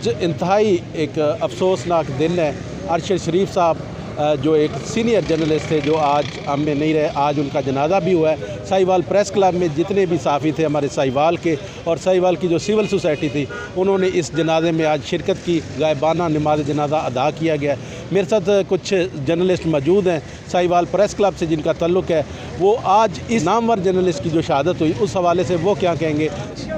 इंतहाई एक अफसोसनाक दिन है। अरशद शरीफ साहब जो एक सीनियर जर्नलिस्ट थे, जो आज हम में नहीं रहे, आज उनका जनाजा भी हुआ है। साहिवाल प्रेस क्लब में जितने भी सहाफ़ी थे हमारे साहिवाल के, और साहिवाल की जो सिविल सोसाइटी थी, उन्होंने इस जनाजे में आज शिरकत की। गायबाना नमाज जनाजा अदा किया गया। मेरे साथ कुछ जर्नलिस्ट मौजूद हैं साहिवाल प्रेस क्लब से जिनका ताल्लुक़ है। वो आज इस नामवर जर्नलिस्ट की जो शहादत हुई उस हवाले से वो क्या कहेंगे।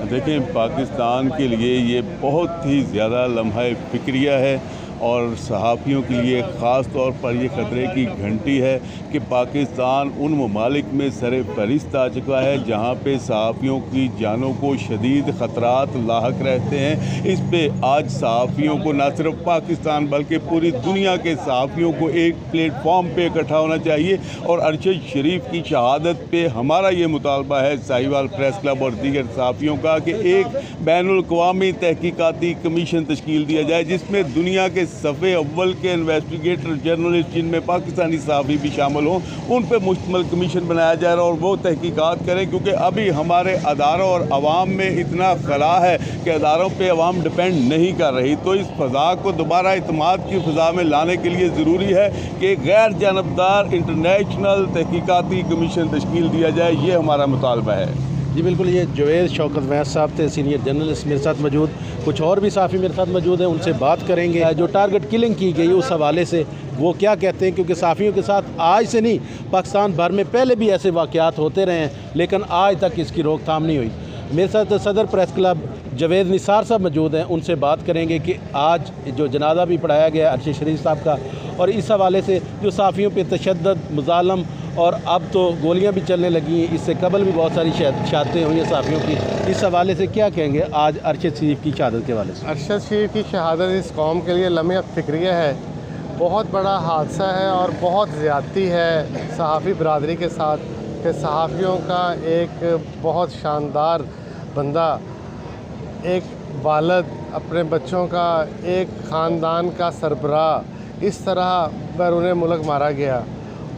देखें, पाकिस्तान के लिए ये बहुत ही ज़्यादा लम्हा फ़िक्रिया है और सहाफ़ियों के लिए ख़ास तौर पर यह ख़तरे की घंटी है कि पाकिस्तान उन ममालिक में सर फहरिस्त आ चुका है जहाँ पे सहाफ़ियों की जानों को शदीद ख़तरात लाहक रहते हैं। इस पे आज सहाफ़ियों को न सिर्फ पाकिस्तान बल्कि पूरी दुनिया के सहाफ़ियों को एक प्लेटफॉर्म पे इकट्ठा होना चाहिए। और अरशद शरीफ की शहादत पे हमारा ये मुतालबा है साहिवाल प्रेस क्लब और दीगर सहाफ़ियों का कि एक बैनुल-अक़वामी तहकीकाती कमीशन तश्कील दिया जाए, जिसमें दुनिया के सफ़े अव्वल के इन्वेस्टिगेटर जर्नलिस्ट, जिनमें पाकिस्तानी सहाफ़ी भी शामिल हों, उन पर मुश्तमिल कमीशन बनाया जाए और वो तहकीकात करें। क्योंकि अभी हमारे अदारों और अवाम में इतना खला है कि अदारों पे अवाम डिपेंड नहीं कर रही। तो इस फ़ज़ा को दोबारा इत्माद की फ़ज़ा में लाने के लिए ज़रूरी है कि गैर जानबदार इंटरनेशनल तहकीकाती कमीशन तश्कील दिया जाए। ये हमारा मुतालबा है। जी बिल्कुल, ये जवेद शौकत वैस साहब थे, सीनियर जर्नलिस्ट मेरे साथ मौजूद। कुछ और भी साफ़ी मेरे साथ मौजूद हैं, उनसे बात करेंगे जो टारगेट किलिंग की गई उस हवाले से वो क्या कहते हैं। क्योंकि साफ़ियों के साथ आज से नहीं, पाकिस्तान भर में पहले भी ऐसे वाक़यात होते रहे हैं, लेकिन आज तक इसकी रोकथाम नहीं हुई। मेरे साथ सदर प्रेस क्लब जवेद निसार साहब मौजूद हैं, उनसे बात करेंगे कि आज जो जनाजा भी पढ़ाया गया अरशद शरीफ साहब का, और इस हवाले से जो साफ़ियों पे तशद्दुद, मुज़ालम और अब तो गोलियां भी चलने लगी हैं, इससे कबल भी बहुत सारी शहादतें हुई हैं साफ़ियों की। इस हवाले से क्या कहेंगे आज अरशद शरीफ की शहादत के हवाले से। अरशद शरीफ की शहादत इस कौम के लिए लम्हा फ़िक्रिया है, बहुत बड़ा हादसा है और बहुत ज़्यादती है सहाफ़ी बरदरी के साथ कि सहाफ़ियों का एक बहुत शानदार बंदा, एक वालिद, अपने बच्चों का, एक ख़ानदान का सरबराह इस तरह बैरून मुल्क मारा गया।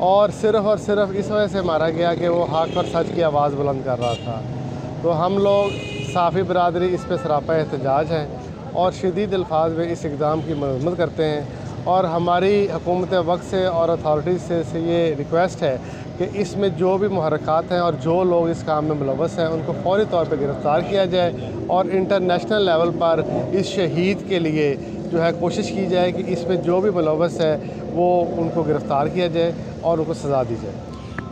और सिर्फ़ इस वजह से मारा गया कि वो हक़ और सच की आवाज़ बुलंद कर रहा था। तो हम लोग सहाफ़ी बरदरी इस पर सरापा एहतजाज हैं और शदीद अल्फाज में इस इक़दाम की मज़म्मत करते हैं। और हमारी हुकूमत वक्त से और अथॉरिटीज़ से ये रिक्वेस्ट है कि इसमें जो भी मुहर्रिकात हैं और जो लोग इस काम में मुलव्वस हैं उनको फ़ौरी तौर पर गिरफ़्तार किया जाए और इंटरनेशनल लेवल पर इस शहीद के लिए जो है कोशिश की जाए कि इसमें जो भी मुलव्वस है वो उनको गिरफ़्तार किया जाए और उनको सज़ा दी जाए।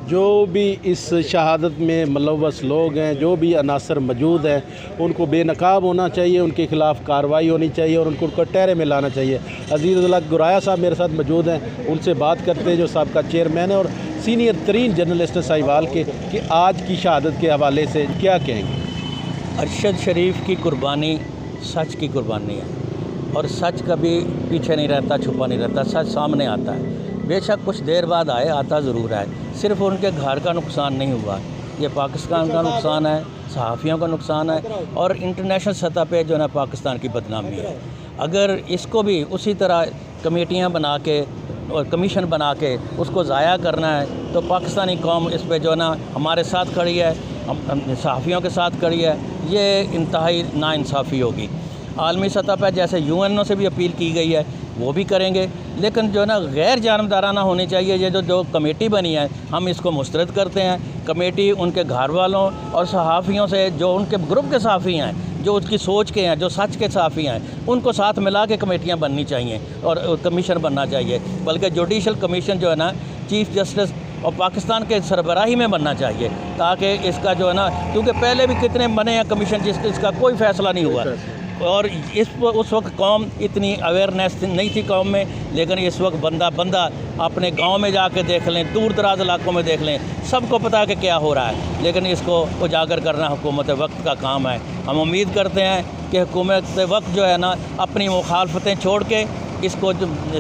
जो भी इस शहादत में मुलव्वस लोग हैं, जो भी अनासर मौजूद हैं, उनको बेनकाब होना चाहिए, उनके ख़िलाफ़ कार्रवाई होनी चाहिए और उनको कटहरे में लाना चाहिए। अज़ीज़ुल्लाह गुराया साहब मेरे साथ मौजूद हैं, उनसे बात करते हैं, जो सबका चेयरमैन है और सीनियर तरीन जर्नलिस्ट साहिवाल के, कि आज की शहादत के हवाले से क्या कहेंगे। अरशद शरीफ की कुर्बानी सच की कुर्बानी है और सच कभी पीछे नहीं रहता, छुपा नहीं रहता, सच सामने आता है। बेशक कुछ देर बाद आए, आता ज़रूर है। सिर्फ उनके घर का नुकसान नहीं हुआ, ये पाकिस्तान का नुकसान है, सहाफ़ियों का नुकसान है और इंटरनेशनल सतह पे जो है ना पाकिस्तान की बदनामी है। अगर इसको भी उसी तरह कमेटियाँ बना के और कमीशन बना के उसको ज़ाया करना है तो पाकिस्तानी कौम इस पे जो है ना हमारे साथ खड़ी है, हम सहाफ़ियों के साथ खड़ी है। ये इंतहाई नाइंसाफ़ी होगी। आलमी सतह पर जैसे UN से भी अपील की गई है वो भी करेंगे, लेकिन जो है ना गैर जानबदाराना होनी चाहिए। ये जो कमेटी बनी है हम इसको मुस्तरद करते हैं। कमेटी उनके घर वालों और सहाफ़ियों से, जो उनके ग्रुप के सहाफ़ी हैं, जो उसकी सोच के हैं, जो सच के सहाफ़ी हैं, उनको साथ मिला के कमेटियाँ बननी चाहिए और कमीशन बनना चाहिए। बल्कि जुडिशल कमीशन जो है ना चीफ़ जस्टिस और पाकिस्तान के सरबराही में बनना चाहिए, ताकि इसका जो है ना, क्योंकि पहले भी कितने बने हैं कमीशन जिसका कोई फ़ैसला नहीं हुआ। और उस वक्त कौम इतनी अवेयरनेस नहीं थी कौम में, लेकिन इस वक्त बंदा अपने गांव में जाके देख लें, दूर दराज इलाकों में देख लें, सबको पता है कि क्या हो रहा है। लेकिन इसको उजागर करना हुकूमत वक्त का काम है। हम उम्मीद करते हैं कि हुकूमत वक्त जो है ना अपनी मुखालफतें छोड़ के इसको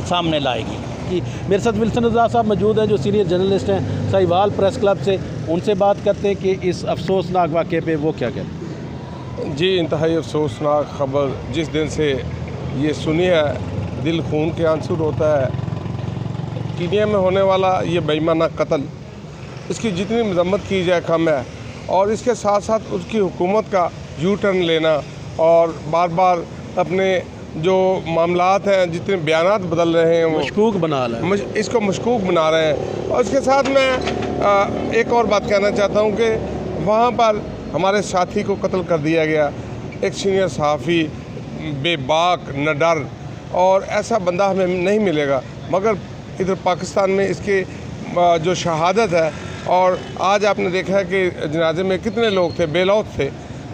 सामने लाएगी। कि मेरे साथ विल्सन रज़ा साहब मौजूद हैं, जो सीनियर जर्नलिस्ट हैं साहिवाल प्रेस क्लब से, उनसे बात करते हैं कि इस अफसोसनाक वाक़े पे वो क्या कहते हैं। जी, इंतहाई अफसोसनाक ख़बर जिस दिन से ये सुनी है, दिल खून के आंसू रोता है। कीनिया में होने वाला ये बेईमाना कत्ल, इसकी जितनी मज़म्मत की जाए कम है। और इसके साथ साथ उसकी हुकूमत का यू टर्न लेना और बार बार अपने जो मामलात हैं, जितने बयानात बदल रहे हैं, वो मशकूक बना रहा है। इसको मशकूक बना रहे हैं। और इसके साथ मैं एक और बात कहना चाहता हूँ कि वहाँ पर हमारे साथी को कत्ल कर दिया गया, एक सीनियर सहाफ़ी, बेबाक, निडर, और ऐसा बंदा हमें नहीं मिलेगा। मगर इधर पाकिस्तान में इसके जो शहादत है, और आज आपने देखा है कि जनाजे में कितने लोग थे, बेलौत थे,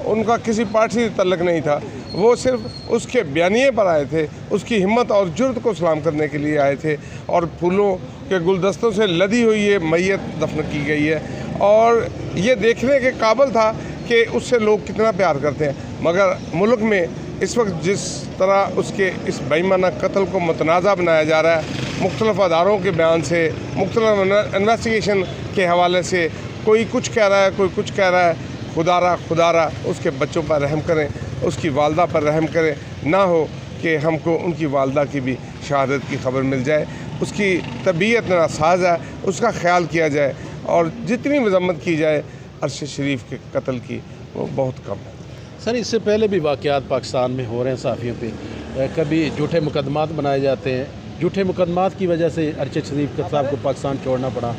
उनका किसी पार्टी से तल्लुक़ नहीं था, वो सिर्फ उसके बयानिए पर आए थे, उसकी हिम्मत और जुर्त को सलाम करने के लिए आए थे। और फूलों के गुलदस्तों से लदी हुई ये मैयत दफन की गई है, और ये देखने के काबिल था कि उससे लोग कितना प्यार करते हैं। मगर मुल्क में इस वक्त जिस तरह उसके इस बेईमाना कत्ल को मुतनाज़ा बनाया जा रहा है, मुख्तलिफ़ अदारों के बयान से, मुख्तलिफ़ इन्वेस्टिगेशन के हवाले से, कोई कुछ कह रहा है, कोई कुछ कह रहा है, खुदारा उसके बच्चों पर रहम करें, उसकी वालदा पर रहम करें, ना हो कि हमको उनकी वालदा की भी शहादत की खबर मिल जाए। उसकी तबीयत नासाज है, उसका ख्याल किया जाए, और जितनी मजम्मत की जाए अरशद शरीफ के कत्ल की, वो बहुत कम है। सर, इससे पहले भी वाक़यात पाकिस्तान में हो रहे हैं सहाफ़ियों पे, कभी झूठे मुकदमात बनाए जाते हैं, झूठे मुकदमात की वजह से अरशद शरीफ साहब को पाकिस्तान छोड़ना पड़ा,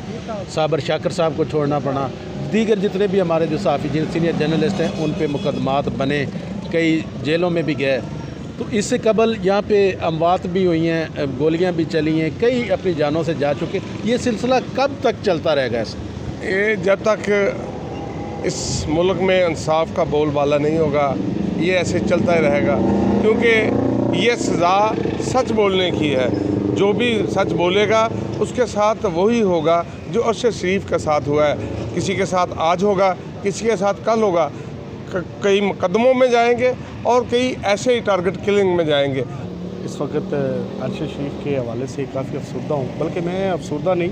साबर शाकर साहब को छोड़ना पड़ा, दीगर जितने भी हमारे जो सहाफ़ी सीनियर जर्नलिस्ट हैं उन पे मुकदमात बने, कई जेलों में भी गए। तो इससे कबल यहाँ पे अमवात भी हुई हैं, गोलियाँ भी चली हैं, कई अपनी जानों से जा चुके। ये सिलसिला कब तक चलता रहेगा ऐसे? ये जब तक इस मुल्क में इंसाफ का बोलबाला नहीं होगा, ये ऐसे चलता ही रहेगा, क्योंकि ये सज़ा सच बोलने की है। जो भी सच बोलेगा उसके साथ वही होगा जो अरशद शरीफ के साथ हुआ है। किसी के साथ आज होगा, किसी के साथ कल होगा, कई मुकदमों में जाएंगे और कई ऐसे ही टारगेट किलिंग में जाएंगे। इस वक्त अरशद शरीफ के हवाले से काफ़ी अफसरदा हूँ, बल्कि मैं अफसरदा नहीं,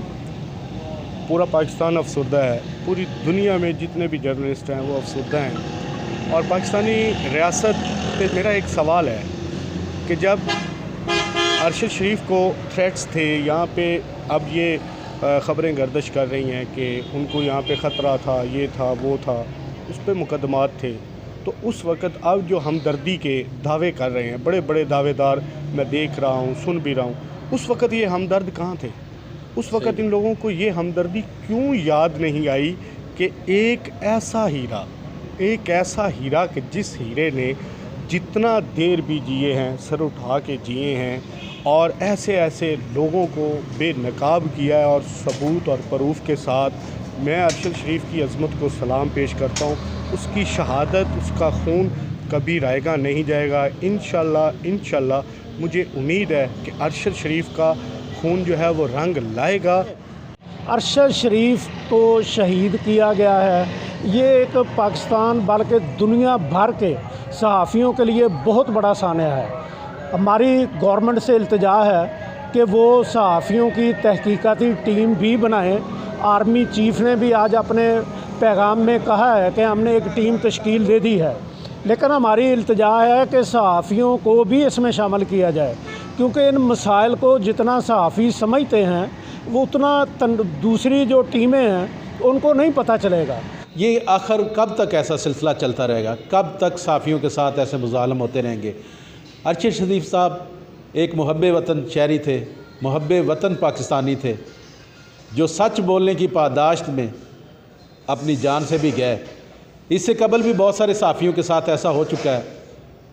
पूरा पाकिस्तान अफसरदा है। पूरी दुनिया में जितने भी जर्नलिस्ट हैं वो अफसरदा हैं। और पाकिस्तानी रियासत पे मेरा एक सवाल है कि जब अरशद शरीफ को थ्रेट्स थे यहाँ पे, अब ये ख़बरें गर्दिश कर रही हैं कि उनको यहाँ पे ख़तरा था, ये था, वो था, उस पर मुकदमात थे, तो उस वक़्त अब जो हमदर्दी के दावे कर रहे हैं, बड़े बड़े दावेदार मैं देख रहा हूँ, सुन भी रहा हूँ, उस वक़्त ये हमदर्द कहाँ थे? उस वक़्त इन लोगों को ये हमदर्दी क्यों याद नहीं आई कि एक ऐसा हीरा कि जिस हीरे ने जितना देर भी जिए हैं, सर उठा के जिए हैं, और ऐसे ऐसे लोगों को बेनकाब किया है, और सबूत और प्रूफ के साथ मैं अरशद शरीफ की अज़मत को सलाम पेश करता हूँ। उसकी शहादत, उसका खून कभी रायगा नहीं जाएगा। इंशाल्लाह मुझे उम्मीद है कि अरशद शरीफ का खून जो है वो रंग लाएगा। अरशद शरीफ को शहीद किया गया है। ये एक पाकिस्तान बल्कि दुनिया भर के सहाफ़ियों के लिए बहुत बड़ा सानिया है। हमारी गवर्नमेंट से इल्तिजा है कि वो सहाफ़ियों की तहकीकाती टीम भी बनाएं। आर्मी चीफ़ ने भी आज अपने पैगाम में कहा है कि हमने एक टीम तश्कील दे दी है, लेकिन हमारी इल्तिजा है कि सहाफ़ियों को भी इसमें शामिल किया जाए, क्योंकि इन मसाइल को जितना सहाफ़ी समझते हैं वो उतना दूसरी जो टीमें हैं उनको नहीं पता चलेगा। ये आखिर कब तक ऐसा सिलसिला चलता रहेगा? कब तक सहाफ़ियों के साथ ऐसे मुज़ालम होते रहेंगे? अरशद शरीफ साहब एक मुहब्बे वतन शहरी थे, मुहब्बे वतन पाकिस्तानी थे, जो सच बोलने की पादाश्त में अपनी जान से भी गए। इससे कबल भी बहुत सारे सहाफ़ियों के साथ ऐसा हो चुका है।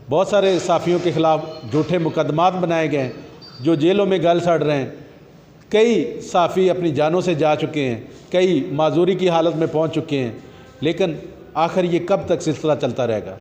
बहुत सारे सहाफ़ियों के ख़िलाफ़ झूठे मुकदमात बनाए गए जो जेलों में गल सड़ रहे हैं। कई सहाफ़ी अपनी जानों से जा चुके हैं, कई माजूरी की हालत में पहुंच चुके हैं। लेकिन आखिर ये कब तक सिलसिला चलता रहेगा?